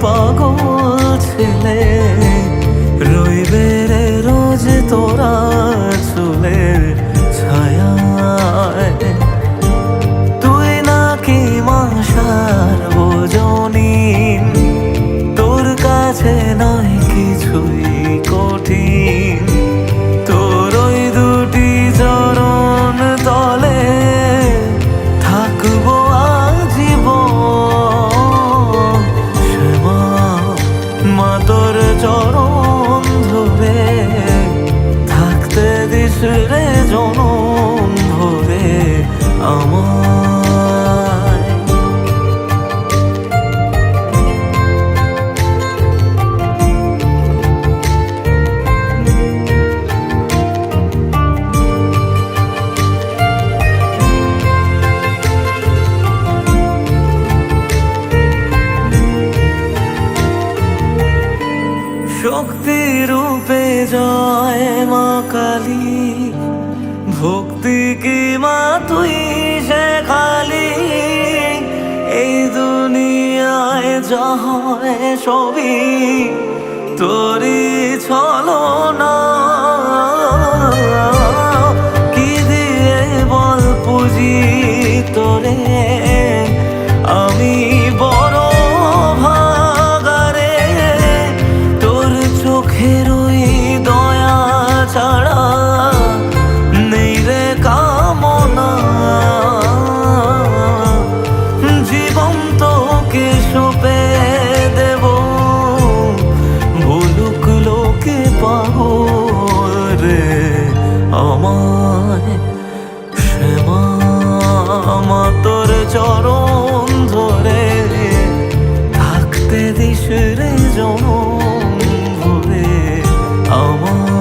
পাগল ছেলে রইবে রে রোজ তোরা চুলের ছায়ায়। তুই নাকি মাসার বোঝনিন, তোর কাছে নয় কিছুই কঠিন। তোর ওই দুটি চরণ তলে থাকবো আজীবন। শ্যামা মা তোর চরণ ধরে থাকতে দিস রে জনম ভরে আমায়। শক্তি রূপে জয় মা কালী, ভক্তি কি মা তুই শেখালি। এই দুনিয়ায় যা হয় সবই তোরই ছলনা। কি দিয়ে বল পুজি তোরে আমি বড় ভাগারে। তোর চোখের ওই দয়া ছাড়া নেই রে কামনা। জীবন তোকে সঁপে দেব, বলুক লোকে পাগল রে আমায়। শ্যামা মা তোর চরণ ধরে থাকতে দিস রে জনম ভরে আমায়।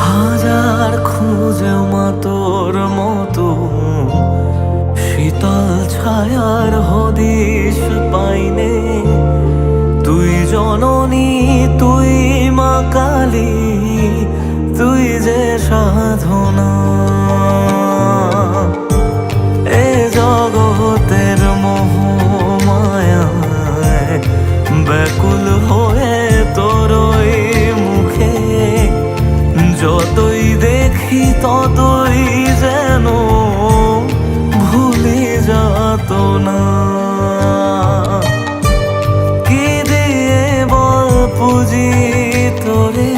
হাজার খুঁজে মা তোর মতো শীতল ছায়ার হদিশ পাইনে। তুই জননী তুই মা কালী, তুই যে সাধনা। এ জগতের মোহ মায়ায় ব্যাকুল হয়ে তোর ওই মুখে যতই দেখি ততই যেন ভুলে যাত না। কি দিয়ে বল পুজি তোরে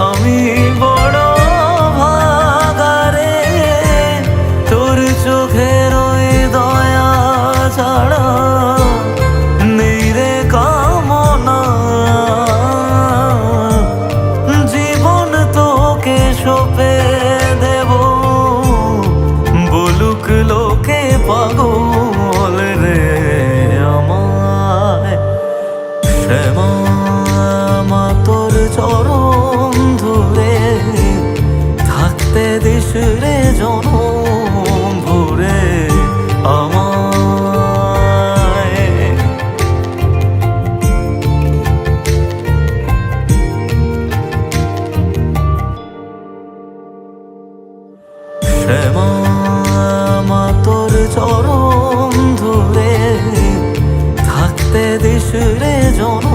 আমি বড় ভাগারে। তোর চোখের ওই দয়া ছাড়া নেই রে কামনা। জীবন তোকে সঁপে দেব, বলুক লোকে পাগল রে আমায়। শ্যামা মা তোর চরণ ধরে থাকতে দিস রে জনম ভরে আমায়। শ্যামা মা তোর চরণ ধরে থাকতে দিস রে জন